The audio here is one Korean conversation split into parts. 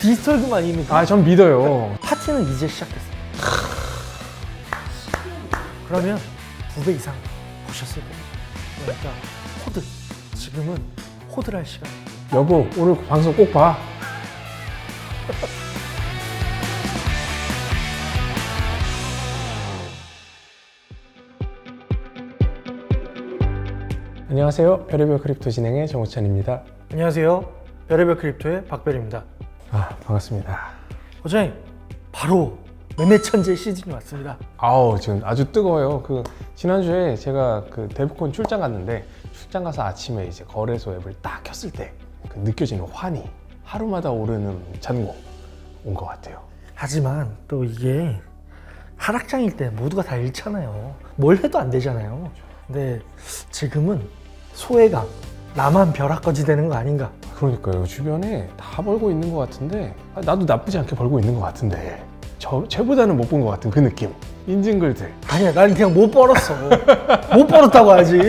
디지털금 아닙니까? 아, 전 믿어요. 파티는 이제 시작됐습니다. 그러면 2배 이상 보셨을 겁니다. 그러니까 호드, 지금은 호드를 할 시간. 여보, 오늘 방송 꼭 봐. 안녕하세요. 별의별 크립토 진행의 정우찬입니다. 안녕하세요. 별의별 크립토의 박별입니다. 아, 반갑습니다. 원장님, 바로 매매천재 시즌이 왔습니다. 아우, 지금 아주 뜨거워요. 지난주에 제가 데브콘 출장 갔는데, 출장 가서 아침에 이제 거래소 앱을 딱 켰을 때 느껴지는 환희, 하루마다 오르는 잔고 온 것 같아요. 하지만 또 이게 하락장일 때 모두가 다 잃잖아요. 뭘 해도 안 되잖아요. 근데 지금은 소외감, 나만 벼락거지 되는 거 아닌가? 그러니까요. 주변에 다 벌고 있는 것 같은데, 나도 나쁘지 않게 벌고 있는 것 같은데, 쟤보다는 못 본 것 같은 그 느낌. 인증글들. 아니야, 난 그냥 못 벌었어. 못 벌었다고 하지.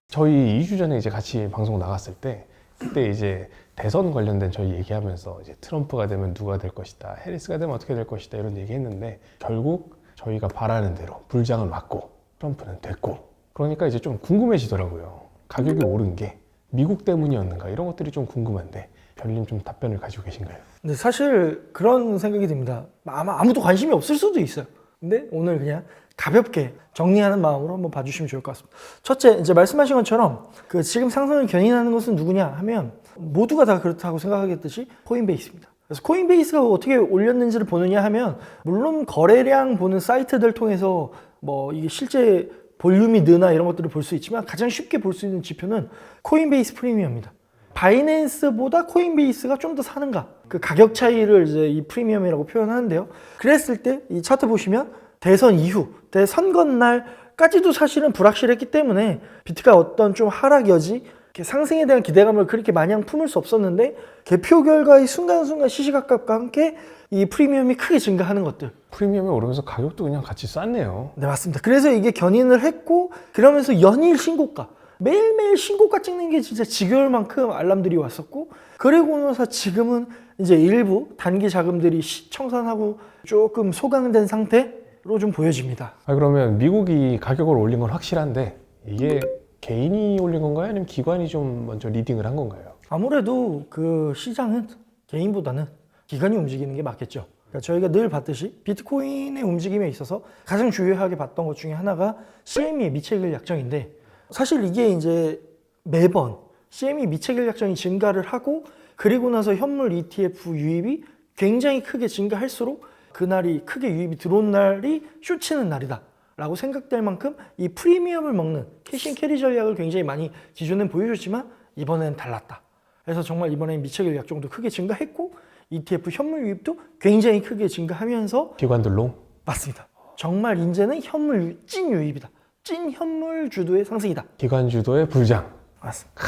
저희 2주 전에 이제 같이 방송 나갔을 때, 그때 이제 대선 관련된 저희 얘기하면서 이제 트럼프가 되면 누가 될 것이다, 해리스가 되면 어떻게 될 것이다, 이런 얘기 했는데, 결국 저희가 바라는 대로 불장은 맞고 트럼프는 됐고, 그러니까 이제 좀 궁금해지더라고요. 가격이 오른 게 미국 때문이었는가, 이런 것들이 좀 궁금한데, 별님 좀 답변을 가지고 계신가요? 근데 사실 그런 생각이 듭니다. 아마 아무도 관심이 없을 수도 있어요. 근데 오늘 그냥 가볍게 정리하는 마음으로 한번 봐주시면 좋을 것 같습니다. 첫째, 이제 말씀하신 것처럼 지금 상승을 견인하는 것은 누구냐 하면 모두가 다 그렇다고 생각하겠듯이 코인베이스입니다. 그래서 코인베이스가 어떻게 올렸는지를 보느냐 하면, 물론 거래량 보는 사이트들 통해서 뭐 이게 실제 볼륨이 느나 이런 것들을 볼 수 있지만, 가장 쉽게 볼 수 있는 지표는 코인베이스 프리미엄입니다. 바이낸스보다 코인베이스가 좀 더 사는가, 그 가격 차이를 이제 이 프리미엄이라고 표현하는데요. 그랬을 때 이 차트 보시면 대선 이후, 대선거 날까지도 사실은 불확실했기 때문에 비트가 어떤 좀 하락 여지, 상승에 대한 기대감을 그렇게 마냥 품을 수 없었는데, 개표 결과의 순간순간 시시각각과 함께 이 프리미엄이 크게 증가하는 것들. 프리미엄이 오르면서 가격도 그냥 같이 쌌네요. 네, 맞습니다. 그래서 이게 견인을 했고, 그러면서 연일 신고가, 매일매일 신고가 찍는 게 진짜 지겨울 만큼 알람들이 왔었고, 그리고 나서 지금은 이제 일부 단기 자금들이 청산하고 조금 소강된 상태로 좀 보여집니다. 그러면 미국이 가격을 올린 건 확실한데, 이게 개인이 올린 건가요? 아니면 기관이 좀 먼저 리딩을 한 건가요? 아무래도 그 시장은 개인보다는 기관이 움직이는 게 맞겠죠. 그러니까 저희가 늘 봤듯이 비트코인의 움직임에 있어서 가장 중요하게 봤던 것 중에 하나가 CME의 미체결 약정인데, 사실 이게 이제 매번 CME 미체결 약정이 증가를 하고, 그리고 나서 현물 ETF 유입이 굉장히 크게 증가할수록 그날이 크게 유입이 들어온 날이 쇼치는 날이다 라고 생각될 만큼 이 프리미엄을 먹는 캐시 앤 캐리 전략을 굉장히 많이 기존엔 보여줬지만, 이번엔 달랐다. 그래서 정말 이번엔 미체결 약정도 크게 증가했고, ETF 현물 유입도 굉장히 크게 증가하면서, 기관들로? 맞습니다. 정말 이제는 현물 찐 유입이다. 찐 현물 주도의 상승이다. 기관 주도의 불장. 맞습니다.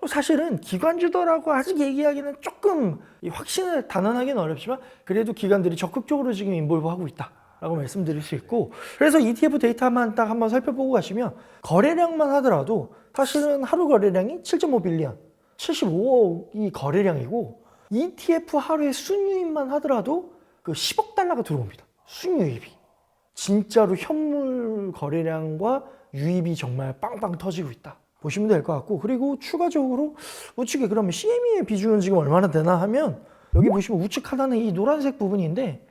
사실은 기관 주도라고 아직 얘기하기는 조금 확신을 단언하기는 어렵지만, 그래도 기관들이 적극적으로 지금 인볼브하고 있다 라고 말씀드릴 수 있고, 그래서 ETF 데이터만 딱 한번 살펴보고 가시면 거래량만 하더라도 사실은 하루 거래량이 7.5빌리언, 75억이 거래량이고, ETF 하루에 순유입만 하더라도 그 10억 달러가 들어옵니다. 순유입이. 진짜로 현물 거래량과 유입이 정말 빵빵 터지고 있다 보시면 될 것 같고, 그리고 추가적으로 우측에 그러면 CME의 비중은 지금 얼마나 되나 하면, 여기 보시면 우측 하단에 이 노란색 부분인데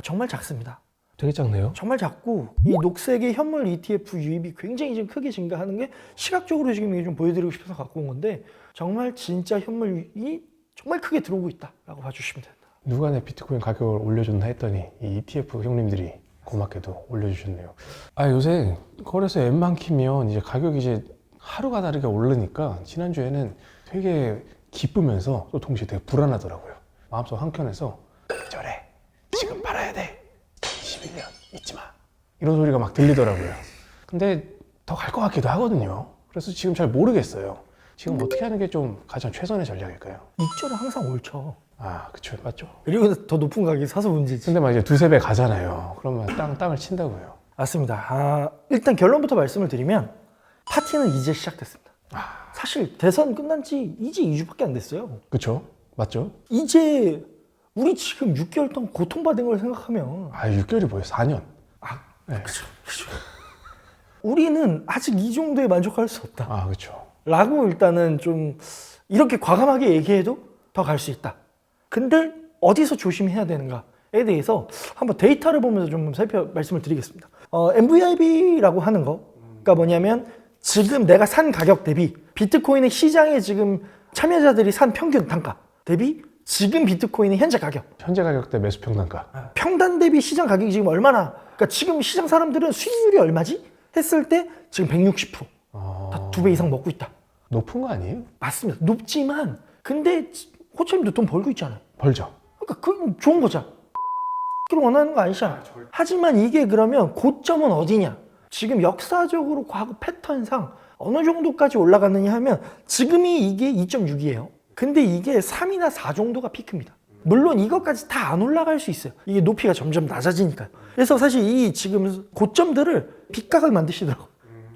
정말 작습니다. 되게 작네요. 정말 작고, 이 녹색의 현물 ETF 유입이 굉장히 좀 크게 증가하는 게 시각적으로 지금 이게 좀 보여드리고 싶어서 갖고 온 건데, 정말 진짜 현물이 정말 크게 들어오고 있다라고 봐주시면 됩니다. 누가 내 비트코인 가격을 올려줬나 했더니 이 ETF 형님들이 고맙게도 올려주셨네요. 요새 거래소 앱만 키면 이제 가격이 이제 하루가 다르게 오르니까, 지난주에는 되게 기쁘면서 또 동시에 되게 불안하더라고요. 마음속 한켠에서 저래, 지금 팔아야 돼, 21년 잊지 마, 이런 소리가 막 들리더라고요. 근데 더 갈 것 같기도 하거든요. 그래서 지금 잘 모르겠어요. 지금 어떻게 하는 게 좀 가장 최선의 전략일까요? 입절은 항상 옳죠. 그쵸, 맞죠. 그리고 더 높은 가격에 사서 문제지. 근데 막 이제 두세 배 가잖아요. 그러면 땅을 친다고요. 맞습니다. 일단 결론부터 말씀을 드리면, 파티는 이제 시작됐습니다. 사실 대선 끝난 지 이제 2주밖에 안 됐어요. 그쵸? 맞죠? 이제 우리 지금 6개월 동안 고통받은 걸 생각하면 6개월이 뭐예요? 4년. 네. 그쵸. 우리는 아직 이 정도에 만족할 수 없다 그쵸. 라고 일단은 좀 이렇게 과감하게 얘기해도 더 갈 수 있다. 근데 어디서 조심해야 되는가에 대해서 한번 데이터를 보면서 좀 말씀을 드리겠습니다. MVIB라고 하는 거가 뭐냐면 지금 내가 산 가격 대비 비트코인의 시장에 지금 참여자들이 산 평균 단가 대비 지금 비트코인의 현재 가격, 현재 가격 대 매수 평단가. 평단 대비 시장 가격이 지금 얼마나, 그러니까 지금 시장 사람들은 수익률이 얼마지? 했을 때 지금 160%. 다 2배 이상 먹고 있다. 높은 거 아니에요? 맞습니다. 높지만 근데 호철님도 돈 벌고 있잖아요. 벌죠. 그러니까 그건 좋은 거잖아. 그걸 원하는 거 아니잖아. 하지만 이게 그러면 고점은 어디냐? 지금 역사적으로 과거 패턴상 어느 정도까지 올라갔느냐 하면 지금이 이게 2.6이에요. 근데 이게 3이나 4 정도가 피크입니다. 물론 이것까지 다 안 올라갈 수 있어요. 이게 높이가 점점 낮아지니까요. 그래서 사실 이 지금 고점들을 빗각을 만드시더라고요.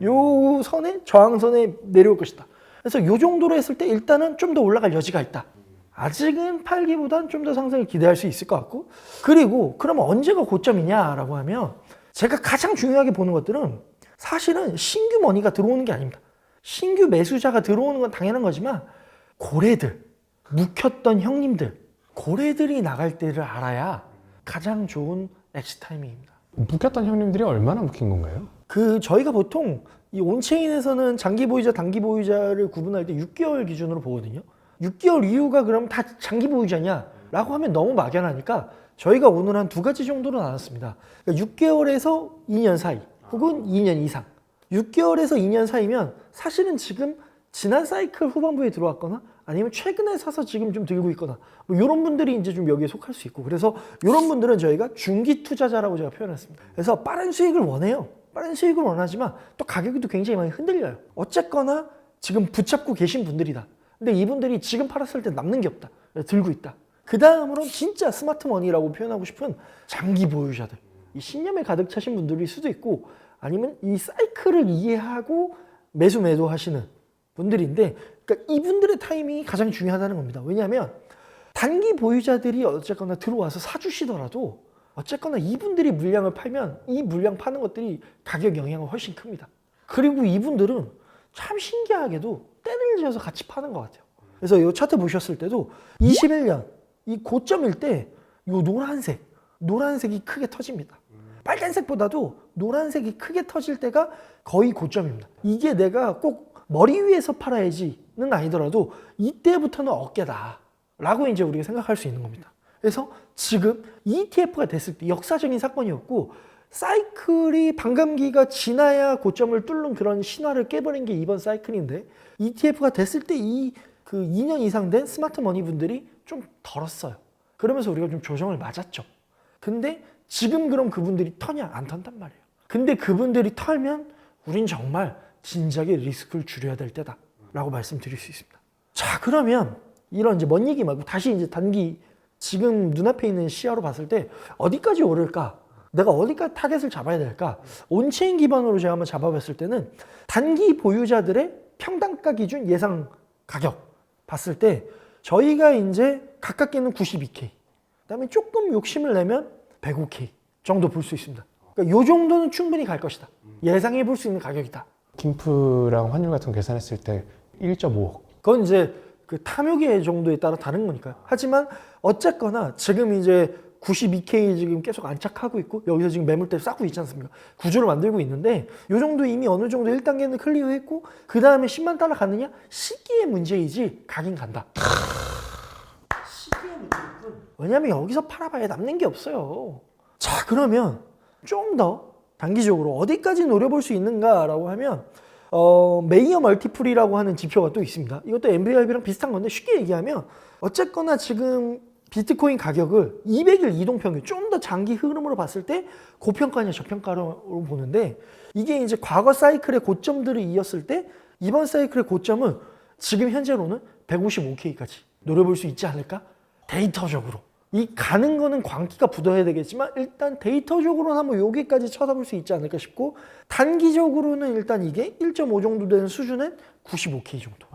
요 선에 저항선에 내려올 것이다. 그래서 요 정도로 했을 때 일단은 좀 더 올라갈 여지가 있다. 아직은 팔기보단 좀 더 상승을 기대할 수 있을 것 같고, 그리고 그러면 언제가 고점이냐라고 하면 제가 가장 중요하게 보는 것들은 사실은 신규 머니가 들어오는 게 아닙니다. 신규 매수자가 들어오는 건 당연한 거지만 고래들, 묵혔던 형님들, 고래들이 나갈 때를 알아야 가장 좋은 엑시 타이밍입니다. 묶였던 형님들이 얼마나 묶인 건가요? 저희가 보통 이 온체인에서는 장기 보유자, 단기 보유자를 구분할 때 6개월 기준으로 보거든요. 6개월 이후가 그럼 다 장기 보유자냐라고 하면 너무 막연하니까 저희가 오늘 한 2가지 정도로 나눴습니다. 그러니까 6개월에서 2년 사이 혹은 2년 이상. 6개월에서 2년 사이면 사실은 지금 지난 사이클 후반부에 들어왔거나 아니면 최근에 사서 지금 좀 들고 있거나 뭐 이런 분들이 이제 좀 여기에 속할 수 있고, 그래서 이런 분들은 저희가 중기 투자자라고 제가 표현했습니다. 그래서 빠른 수익을 원해요. 빠른 수익을 원하지만 또 가격이 또 굉장히 많이 흔들려요. 어쨌거나 지금 붙잡고 계신 분들이다. 근데 이분들이 지금 팔았을 때 남는 게 없다. 들고 있다. 그 다음으로 진짜 스마트 머니라고 표현하고 싶은 장기 보유자들. 이 신념에 가득 차신 분들일 수도 있고 아니면 이 사이클을 이해하고 매도 하시는 분들인데, 그러니까 이분들의 타이밍이 가장 중요하다는 겁니다. 왜냐하면 단기 보유자들이 어쨌거나 들어와서 사주시더라도 어쨌거나 이분들이 물량을 팔면 이 물량 파는 것들이 가격 영향은 훨씬 큽니다. 그리고 이분들은 참 신기하게도 때를 지어서 같이 파는 것 같아요. 그래서 이 차트 보셨을 때도 21년 이 고점일 때 이 노란색이 크게 터집니다. 빨간색보다도 노란색이 크게 터질 때가 거의 고점입니다. 이게 내가 꼭 머리 위에서 팔아야지는 아니더라도 이때부터는 어깨다 라고 이제 우리가 생각할 수 있는 겁니다. 그래서 지금 ETF가 됐을 때 역사적인 사건이었고, 사이클이 반감기가 지나야 고점을 뚫는 그런 신화를 깨버린 게 이번 사이클인데, ETF가 됐을 때 그 2년 이상 된 스마트 머니 분들이 좀 덜었어요. 그러면서 우리가 좀 조정을 맞았죠. 근데 지금 그럼 그분들이 터냐? 안 턴단 말이에요. 근데 그분들이 털면 우린 정말 진작에 리스크를 줄여야 될 때다 라고 말씀드릴 수 있습니다. 자, 그러면 이런 이제 먼 얘기 말고 다시 이제 단기 지금 눈앞에 있는 시야로 봤을 때 어디까지 오를까? 내가 어디까지 타겟을 잡아야 될까? 온체인 기반으로 제가 한번 잡아봤을 때는 단기 보유자들의 평단가 기준 예상 가격 봤을 때 저희가 이제 가깝게는 92K, 그다음에 조금 욕심을 내면 105K 정도 볼 수 있습니다. 그러니까 이 정도는 충분히 갈 것이다. 예상해 볼 수 있는 가격이다. 김프랑 환율 같은 거 계산했을 때 1.5억. 그건 이제 그 탐욕의 정도에 따라 다른 거니까요. 하지만 어쨌거나 지금 이제 92K 지금 계속 안착하고 있고 여기서 지금 매물대 싸고 있지 않습니까? 구조를 만들고 있는데 이 정도 이미 어느 정도 1단계는 클리어했고 그 다음에 10만 달러 갔느냐? 시기의 문제이지 가긴 간다. 시기의 문제는 왜냐면 여기서 팔아봐야 남는 게 없어요. 자, 그러면 좀 더 단기적으로 어디까지 노려볼 수 있는가라고 하면 메이어 멀티플이라고 하는 지표가 또 있습니다. 이것도 MVIB랑 비슷한 건데 쉽게 얘기하면 어쨌거나 지금 비트코인 가격을 200일 이동평균 좀 더 장기 흐름으로 봤을 때 고평가냐 저평가로 보는데, 이게 이제 과거 사이클의 고점들을 이었을 때 이번 사이클의 고점은 지금 현재로는 155K까지 노려볼 수 있지 않을까? 데이터적으로 이 가는 거는 광기가 굳어야 되겠지만 일단 데이터적으로는 한번 여기까지 쳐다볼 수 있지 않을까 싶고 단기적으로는 일단 이게 1.5 정도 되는 수준은 95K 정도.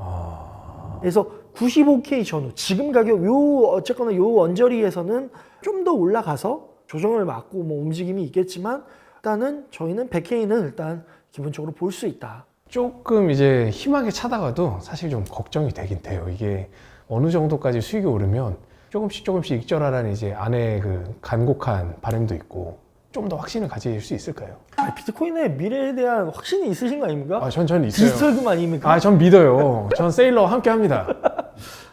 그래서 95K 전후 지금 가격 어쨌거나 요 언저리에서는 좀 더 올라가서 조정을 맞고 뭐 움직임이 있겠지만 일단은 저희는 100K는 일단 기본적으로 볼 수 있다. 조금 이제 힘하게 차다가도 사실 좀 걱정이 되긴 돼요. 이게 어느 정도까지 수익이 오르면 조금씩 익절하라는 이제 안에 그 간곡한 바람도 있고 좀 더 확신을 가질 수 있을까요? 비트코인의 미래에 대한 확신이 있으신 거 아닙니까? 전 있어요. 디지털금 아닙니까? 전 믿어요. 전 세일러와 함께 합니다.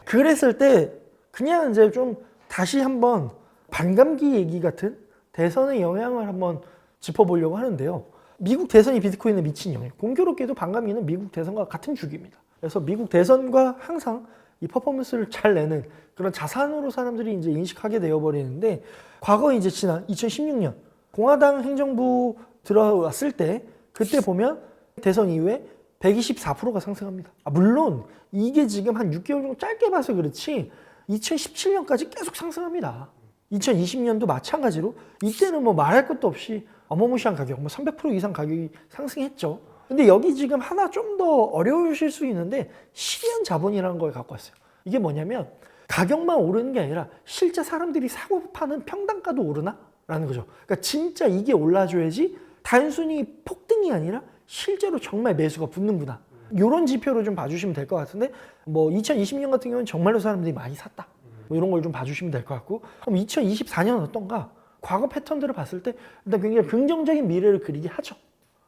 그랬을 때 그냥 이제 좀 다시 한번 반감기 얘기 같은 대선의 영향을 한번 짚어보려고 하는데요. 미국 대선이 비트코인에 미친 영향. 공교롭게도 반감기는 미국 대선과 같은 주기입니다. 그래서 미국 대선과 항상 이 퍼포먼스를 잘 내는 그런 자산으로 사람들이 이제 인식하게 되어버리는데 과거 이제 지난 2016년 공화당 행정부 들어왔을 때 그때 보면 대선 이후에 124%가 상승합니다. 물론 이게 지금 한 6개월 정도 짧게 봐서 그렇지 2017년까지 계속 상승합니다. 2020년도 마찬가지로 이때는 뭐 말할 것도 없이 어마무시한 가격, 뭐 300% 이상 가격이 상승했죠. 근데 여기 지금 하나 좀 더 어려우실 수 있는데 실현 자본이라는 걸 갖고 왔어요. 이게 뭐냐면 가격만 오르는 게 아니라 실제 사람들이 사고 파는 평단가도 오르나? 라는 거죠. 그러니까 진짜 이게 올라줘야지 단순히 폭등이 아니라 실제로 정말 매수가 붙는구나. 이런 지표로 좀 봐주시면 될 것 같은데 뭐 2020년 같은 경우는 정말로 사람들이 많이 샀다. 뭐 이런 걸 좀 봐주시면 될 것 같고 그럼 2024년은 어떤가? 과거 패턴들을 봤을 때 일단 굉장히 긍정적인 미래를 그리게 하죠.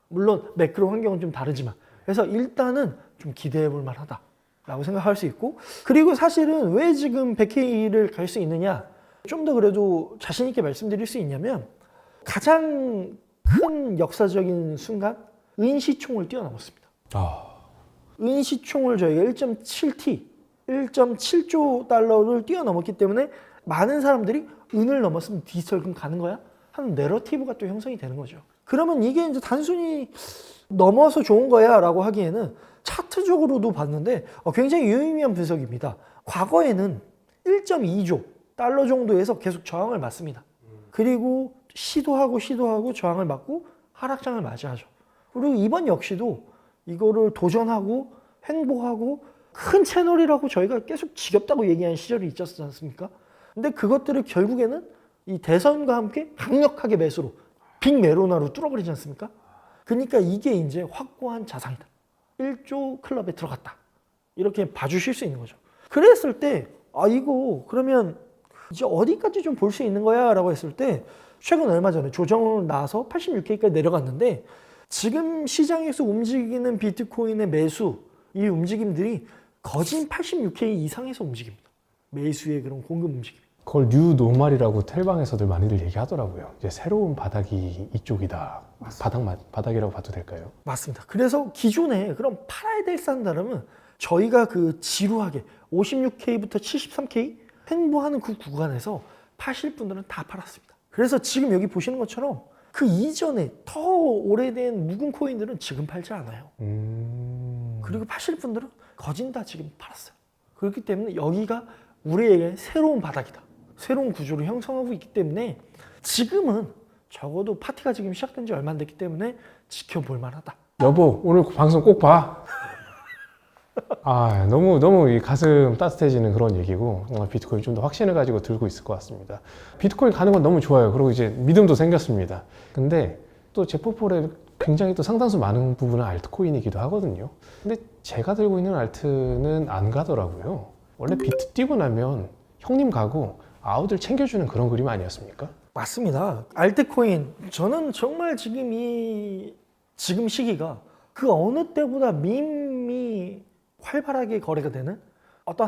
물론 매크로 환경은 좀 다르지만 그래서 일단은 좀 기대해 볼 만하다 라고 생각할 수 있고 그리고 사실은 왜 지금 100K를 갈 수 있느냐 좀 더 그래도 자신 있게 말씀드릴 수 있냐면 가장 큰 역사적인 순간 은시총을 뛰어넘었습니다. 은시총을 저희가 1.7T 1.7조 달러를 뛰어넘었기 때문에 많은 사람들이 은을 넘었으면 디지털금 가는 거야? 하는 내러티브가 또 형성이 되는 거죠. 그러면 이게 이제 단순히 넘어서 좋은 거야 라고 하기에는 차트적으로도 봤는데 굉장히 유의미한 분석입니다. 과거에는 1.2조 달러 정도에서 계속 저항을 맞습니다. 그리고 시도하고 저항을 맞고 하락장을 맞이하죠. 그리고 이번 역시도 이거를 도전하고 횡보하고 큰 채널이라고 저희가 계속 지겹다고 얘기한 시절이 있었지 않습니까? 근데 그것들을 결국에는 이 대선과 함께 강력하게 매수로 빅메로나로 뚫어버리지 않습니까? 그러니까 이게 이제 확고한 자산이다. 1조 클럽에 들어갔다. 이렇게 봐주실 수 있는 거죠. 그랬을 때 이거 그러면 이제 어디까지 좀 볼 수 있는 거야? 라고 했을 때 최근 얼마 전에 조정을 나서 86K까지 내려갔는데 지금 시장에서 움직이는 비트코인의 매수 이 움직임들이 거진 86K 이상에서 움직입니다. 매수의 그런 공급 움직임. 그걸 뉴 노멀이라고 텔방에서들 많이들 얘기하더라고요. 이제 새로운 바닥이 이쪽이다. 바닥이라고 봐도 될까요? 맞습니다. 그래서 기존에 그럼 팔아야 될 산다라면 저희가 그 지루하게 56K부터 73K 횡보하는 그 구간에서 파실 분들은 다 팔았습니다. 그래서 지금 여기 보시는 것처럼 그 이전에 더 오래된 묵은 코인들은 지금 팔지 않아요. 그리고 파실 분들은 거진 다 지금 팔았어요. 그렇기 때문에 여기가 우리에게 새로운 바닥이다. 새로운 구조를 형성하고 있기 때문에 지금은 적어도 파티가 지금 시작된 지 얼마 안 됐기 때문에 지켜볼 만하다. 여보, 오늘 방송 꼭 봐. 너무 이 가슴 따뜻해지는 그런 얘기고 비트코인 좀 더 확신을 가지고 들고 있을 것 같습니다. 비트코인 가는 건 너무 좋아요. 그리고 이제 믿음도 생겼습니다. 근데 또 제 포폴에 굉장히 또 상당수 많은 부분은 알트코인이기도 하거든요. 근데 제가 들고 있는 알트는 안 가더라고요. 원래 비트 뛰고 나면 형님 가고 아우들 챙겨주는 그런 그림 아니었습니까? 맞습니다. 알트코인 저는 정말 지금 시기가 그 어느 때보다 밈이 활발하게 거래가 되는 어떤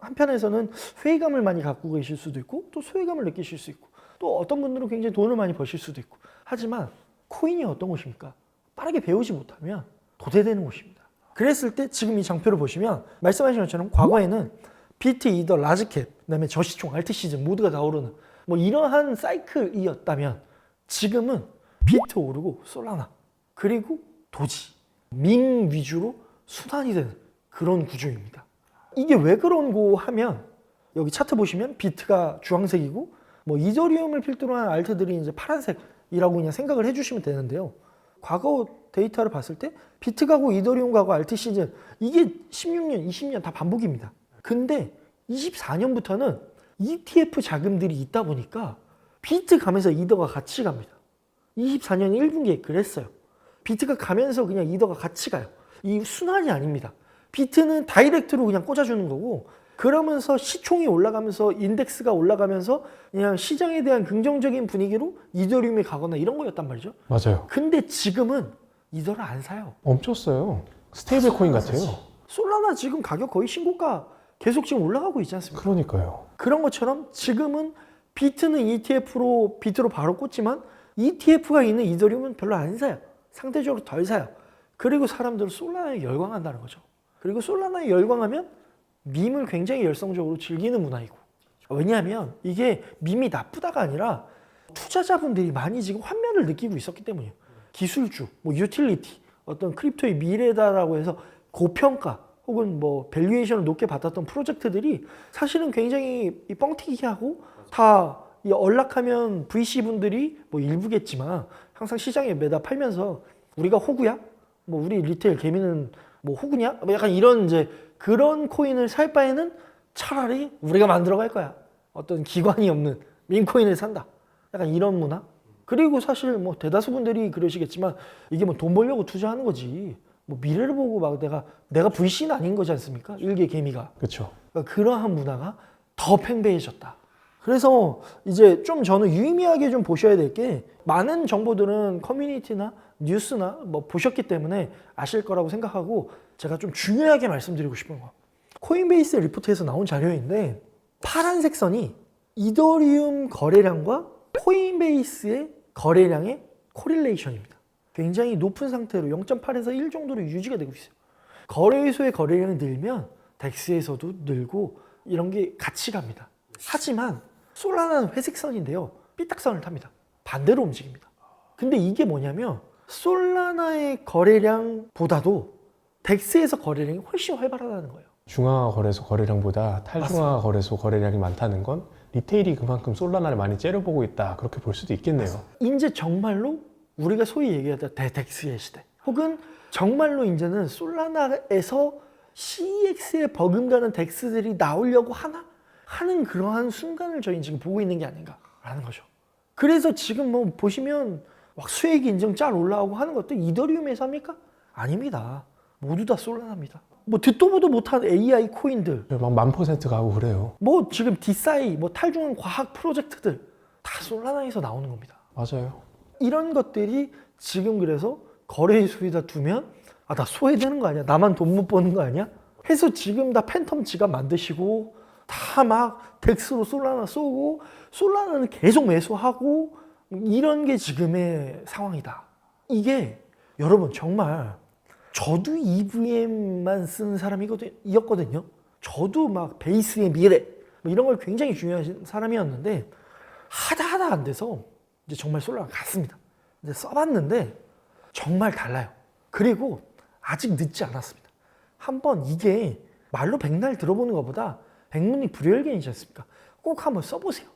한편에서는 회의감을 많이 갖고 계실 수도 있고 또 소외감을 느끼실 수 있고 또 어떤 분들은 굉장히 돈을 많이 버실 수도 있고 하지만 코인이 어떤 곳입니까? 빠르게 배우지 못하면 도태되는 곳입니다. 그랬을 때 지금 이 장표를 보시면 말씀하신 것처럼 과거에는 비트, 이더, 라지캡, 그다음에 저시총, 알트시즌 모두가 다 오르는 뭐 이러한 사이클이었다면 지금은 비트 오르고 솔라나 그리고 도지, 밈 위주로 순환이 되는 그런 구조입니다. 이게 왜 그런고 하면 여기 차트 보시면 비트가 주황색이고 뭐 이더리움을 필두로 한 알트들이 이제 파란색이라고 그냥 생각을 해주시면 되는데요. 과거 데이터를 봤을 때 비트 가고 이더리움 가고 알트 시즌 이게 16년, 20년 다 반복입니다. 근데 24년부터는 ETF 자금들이 있다 보니까 비트 가면서 이더가 같이 갑니다. 24년 1분기에 그랬어요. 비트가 가면서 그냥 이더가 같이 가요. 이 순환이 아닙니다. 비트는 다이렉트로 그냥 꽂아주는 거고 그러면서 시총이 올라가면서 인덱스가 올라가면서 그냥 시장에 대한 긍정적인 분위기로 이더리움이 가거나 이런 거였단 말이죠. 맞아요. 근데 지금은 이더를 안 사요. 멈췄어요. 스테이블 코인 같아요. 솔라나 지금 가격 거의 신고가 계속 지금 올라가고 있지 않습니까? 그러니까요. 그런 것처럼 지금은 비트는 ETF로 비트로 바로 꽂지만 ETF가 있는 이더리움은 별로 안 사요. 상대적으로 덜 사요. 그리고 사람들은 솔라나에 열광한다는 거죠. 그리고 솔라나에 열광하면 밈을 굉장히 열성적으로 즐기는 문화이고 왜냐하면 이게 밈이 나쁘다가 아니라 투자자분들이 많이 지금 환멸을 느끼고 있었기 때문이에요. 기술주, 뭐 유틸리티, 어떤 크립토의 미래다라고 해서 고평가 혹은 뭐 밸류에이션을 높게 받았던 프로젝트들이 사실은 굉장히 이 뻥튀기하고 다 이 언락하면 VC분들이 뭐 일부겠지만 항상 시장에 매다 팔면서 우리가 호구야? 뭐 우리 리테일 개미는 뭐 호구냐? 뭐 약간 이런 이제 그런 코인을 살 바에는 차라리 우리가 만들어 갈 거야. 어떤 기관이 없는 밈코인을 산다. 약간 이런 문화. 그리고 사실 뭐 대다수 분들이 그러시겠지만 이게 뭐 돈 벌려고 투자하는 거지. 뭐 미래를 보고 막 내가 VC는 아닌 거지 않습니까? 일개 개미가. 그렇죠. 그러니까 그러한 문화가 더 팽배해졌다. 그래서 이제 좀 저는 유의미하게 좀 보셔야 될 게 많은 정보들은 커뮤니티나 뉴스나 뭐 보셨기 때문에 아실 거라고 생각하고 제가 좀 중요하게 말씀드리고 싶은 거. 코인베이스 리포트에서 나온 자료인데 파란색 선이 이더리움 거래량과 코인베이스의 거래량의 코릴레이션입니다. 굉장히 높은 상태로 0.8에서 1 정도로 유지가 되고 있어요. 거래소의 거래량이 늘면 덱스에서도 늘고 이런 게 같이 갑니다. 하지만 솔라나는 회색선인데요. 삐딱선을 탑니다. 반대로 움직입니다. 근데 이게 뭐냐면 솔라나의 거래량보다도 덱스에서 거래량이 훨씬 활발하다는 거예요. 중앙화 거래소 거래량보다 탈중앙화 거래소 거래량이 많다는 건 리테일이 그만큼 솔라나를 많이 째려보고 있다. 그렇게 볼 수도 있겠네요. 이제 정말로 우리가 소위 얘기하던 대덱스의 시대 혹은 정말로 이제는 솔라나에서 CEX에 버금가는 덱스들이 나오려고 하는 그러한 순간을 저희는 지금 보고 있는 게 아닌가라는 거죠. 그래서 지금 뭐 보시면 막 수익 인증 짤 올라오고 하는 것도 이더리움에서 합니까? 아닙니다. 모두 다 솔라나입니다. 뭐 듣도 보도 못한 AI 코인들 막 1000% 가고 그래요. 뭐 지금 디사이 뭐 탈중앙 과학 프로젝트들 다 솔라나에서 나오는 겁니다. 맞아요. 이런 것들이 지금 그래서 거래소에다 두면 나 소외되는 거 아니야? 나만 돈 못 버는 거 아니야? 해서 지금 다 팬텀 지갑 만드시고 다 막 덱스로 솔라나 쏘고 솔라나는 계속 매수하고 이런 게 지금의 상황이다. 이게 여러분 정말 저도 EVM만 쓰는 사람이었거든요. 저도 막 베이스의 미래 뭐 이런 걸 굉장히 중요한 사람이었는데 하다 안 돼서 이제 정말 솔라나 갔습니다. 이제 써봤는데 정말 달라요. 그리고 아직 늦지 않았습니다. 한번 이게 말로 백날 들어보는 것보다 백문이 불여일견이지 않습니까? 꼭 한번 써보세요.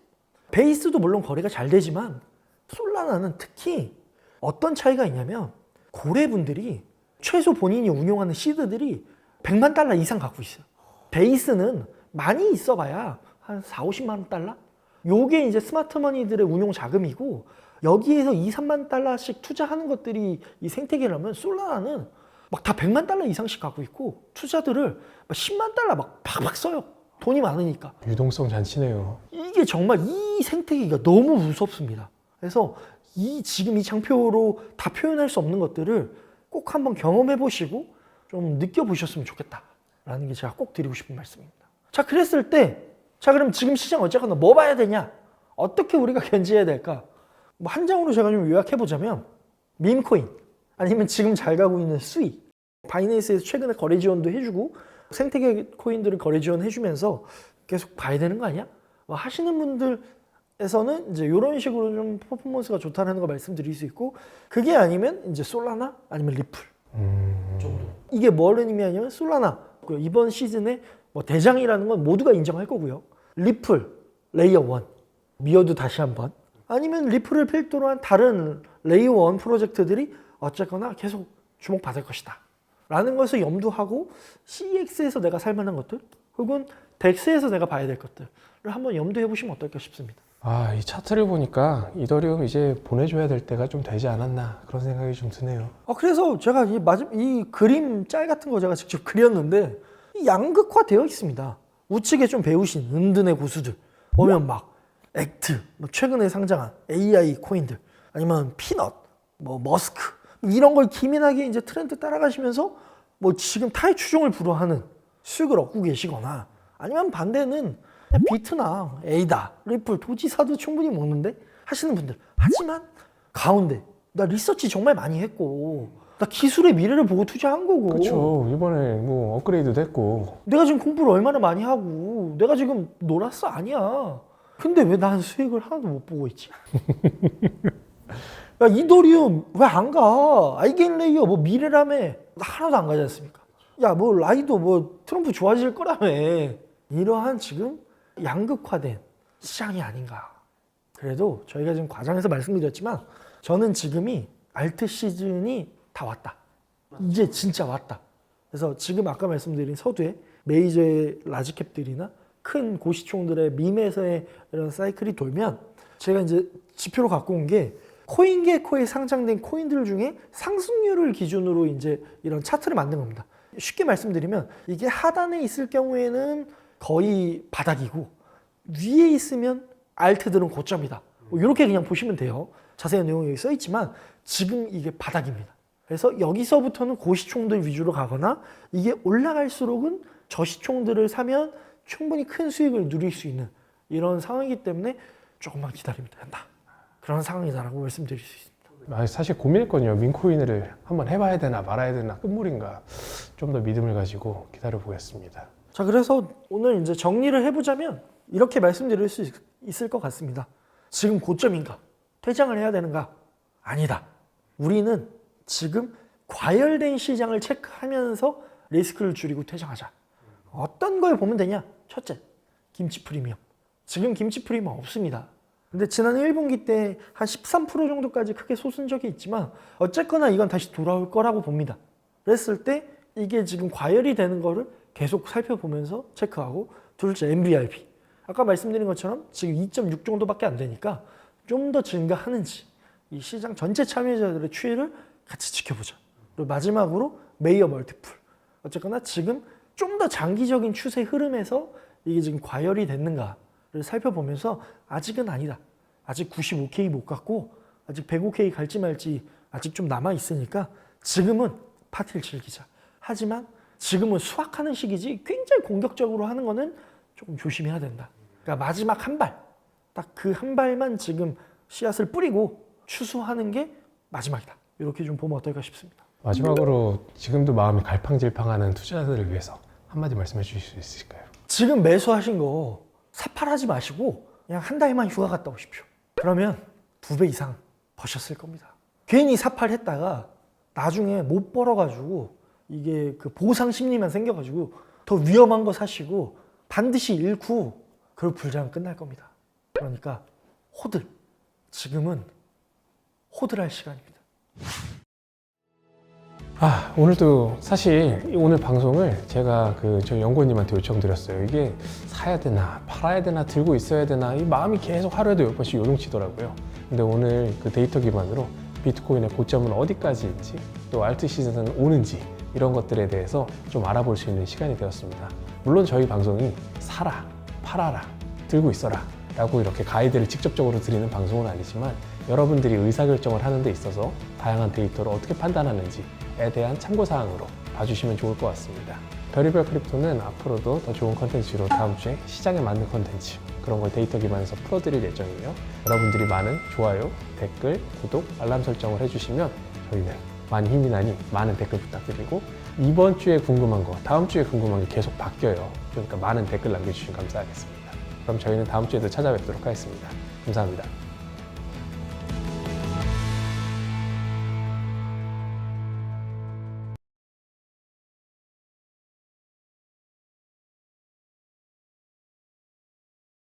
베이스도 물론 거래가 잘 되지만 솔라나는 특히 어떤 차이가 있냐면 고래분들이 최소 본인이 운용하는 시드들이 100만 달러 이상 갖고 있어요. 베이스는 많이 있어봐야 한 4, 50만 달러? 요게 이제 스마트머니들의 운용 자금이고 여기에서 2, 3만 달러씩 투자하는 것들이 이 생태계라면 솔라나는 막 다 100만 달러 이상씩 갖고 있고 투자들을 막 10만 달러 막 팍팍 써요. 돈이 많으니까. 유동성 잔치네요. 이게 정말 이 생태계가 너무 무섭습니다. 그래서 지금 이 장표로 다 표현할 수 없는 것들을 꼭 한번 경험해 보시고 좀 느껴보셨으면 좋겠다라는 게 제가 꼭 드리고 싶은 말씀입니다. 자, 그랬을 때 그럼 지금 시장 어쨌거나 뭐 봐야 되냐? 어떻게 우리가 견지해야 될까? 뭐 한 장으로 제가 좀 요약해 보자면 밈코인 아니면 지금 잘 가고 있는 수익 바이낸스에서 최근에 거래 지원도 해주고 생태계 코인들을 거래 지원해주면서 계속 봐야 되는 거 아니야? 뭐 하시는 분들에서는 이제 이런 식으로 좀 퍼포먼스가 좋다는 거 말씀드릴 수 있고 그게 아니면 이제 솔라나 아니면 리플 정도. 이게 뭘 의미하냐면 솔라나 이번 시즌에 뭐 대장이라는 건 모두가 인정할 거고요. 리플 레이어 1 미어도 다시 한번 아니면 리플을 필두로 한 다른 레이어 1 프로젝트들이 어쨌거나 계속 주목받을 것이다 라는 것을 염두하고 CEX에서 내가 살만한 것들 혹은 덱스에서 내가 봐야 될 것들을 한번 염두해 보시면 어떨까 싶습니다. 이 차트를 보니까 이더리움 이제 보내줘야 될 때가 좀 되지 않았나 그런 생각이 좀 드네요. 그래서 제가 이 그림 짤 같은 거 제가 직접 그렸는데 양극화되어 있습니다. 우측에 좀 배우신 은둔의 고수들 보면 막 액트, 최근에 상장한 AI 코인들 아니면 피넛, 머스크 이런 걸 기민하게 이제 트렌드 따라가시면서 지금 타의 추종을 불허하는 수익을 얻고 계시거나 아니면 반대는 비트나 에이다, 리플, 도지사도 충분히 먹는데 하시는 분들 하지만 가운데 나 리서치 정말 많이 했고 나 기술의 미래를 보고 투자한 거고 그렇죠. 이번에 업그레이드 됐고 내가 지금 공부를 얼마나 많이 하고 내가 지금 놀았어? 아니야. 근데 왜 난 수익을 하나도 못 보고 있지? 야 이더리움 왜 안 가? 아이겐레이어 미래라며 하나도 안 가지 않습니까? 야 라이도 트럼프 좋아질 거라며 이러한 지금 양극화된 시장이 아닌가. 그래도 저희가 지금 과장해서 말씀드렸지만 저는 지금이 알트 시즌이 다 왔다. 이제 진짜 왔다. 그래서 지금 아까 말씀드린 서두에 메이저의 라지캡들이나 큰 고시총들의 밈에서의 이런 사이클이 돌면 제가 이제 지표로 갖고 온 게 코인게코에 상장된 코인들 중에 상승률을 기준으로 이제 이런 차트를 만든 겁니다. 쉽게 말씀드리면 이게 하단에 있을 경우에는 거의 바닥이고 위에 있으면 알트들은 고점이다. 이렇게 그냥 보시면 돼요. 자세한 내용이 여기 써 있지만 지금 이게 바닥입니다. 그래서 여기서부터는 고시총들 위주로 가거나 이게 올라갈수록은 저시총들을 사면 충분히 큰 수익을 누릴 수 있는 이런 상황이기 때문에 조금만 기다리면 된다. 그런 상황이다라고 말씀드릴 수 있습니다. 사실 고민했거든요. 민코인을 한번 해봐야 되나 말아야 되나 끝물인가 좀 더 믿음을 가지고 기다려 보겠습니다. 자, 그래서 오늘 이제 정리를 해보자면 이렇게 말씀드릴 수 있을 것 같습니다. 지금 고점인가? 퇴장을 해야 되는가? 아니다. 우리는 지금 과열된 시장을 체크하면서 리스크를 줄이고 퇴장하자. 어떤 걸 보면 되냐? 첫째, 김치 프리미엄. 지금 김치 프리미엄 없습니다. 근데 지난 1분기 때 한 13% 정도까지 크게 솟은 적이 있지만 어쨌거나 이건 다시 돌아올 거라고 봅니다. 그랬을 때 이게 지금 과열이 되는 거를 계속 살펴보면서 체크하고 둘째, MBRP. 아까 말씀드린 것처럼 지금 2.6 정도밖에 안 되니까 좀 더 증가하는지 이 시장 전체 참여자들의 추이를 같이 지켜보자. 그리고 마지막으로 메이어 멀티플. 어쨌거나 지금 좀 더 장기적인 추세 흐름에서 이게 지금 과열이 됐는가를 살펴보면서 아직은 아니다. 아직 95K 못 갔고 아직 105K 갈지 말지 아직 좀 남아 있으니까 지금은 파티를 즐기자. 하지만 지금은 수확하는 시기지 굉장히 공격적으로 하는 거는 조금 조심해야 된다. 그러니까 마지막 한 발, 딱 그 한 발만 지금 씨앗을 뿌리고 추수하는 게 마지막이다. 이렇게 좀 보면 어떨까 싶습니다. 마지막으로 지금도 마음이 갈팡질팡하는 투자자들을 위해서 한마디 말씀해 주실 수 있을까요? 지금 매수하신 거 삭발하지 마시고 그냥 한 달만 휴가 갔다 오십시오. 그러면 2배 이상 버셨을 겁니다. 괜히 삭발했다가 나중에 못 벌어가지고 이게 그 보상 심리만 생겨가지고 더 위험한 거 사시고 반드시 잃고 그걸 불장은 끝날 겁니다. 그러니까 호들, 지금은 호들할 시간입니다. 오늘도 사실 오늘 방송을 제가 저희 연구원님한테 요청드렸어요. 이게 사야 되나 팔아야 되나 들고 있어야 되나 이 마음이 계속 하루에도 몇 번씩 요동치더라고요. 근데 오늘 그 데이터 기반으로 비트코인의 고점은 어디까지인지 또 알트 시즌은 오는지 이런 것들에 대해서 좀 알아볼 수 있는 시간이 되었습니다. 물론 저희 방송이 사라, 팔아라, 들고 있어라 라고 이렇게 가이드를 직접적으로 드리는 방송은 아니지만 여러분들이 의사결정을 하는 데 있어서 다양한 데이터를 어떻게 판단하는지에 대한 참고사항으로 봐주시면 좋을 것 같습니다. 별의별 크립토는 앞으로도 더 좋은 컨텐츠로 다음 주에 시장에 맞는 컨텐츠 그런 걸 데이터 기반에서 풀어드릴 예정이며 여러분들이 많은 좋아요, 댓글, 구독, 알람 설정을 해주시면 저희는 많이 힘이 나니 많은 댓글 부탁드리고 이번 주에 궁금한 거, 다음 주에 궁금한 게 계속 바뀌어요. 그러니까 많은 댓글 남겨주시면 감사하겠습니다. 그럼 저희는 다음 주에도 찾아뵙도록 하겠습니다. 감사합니다.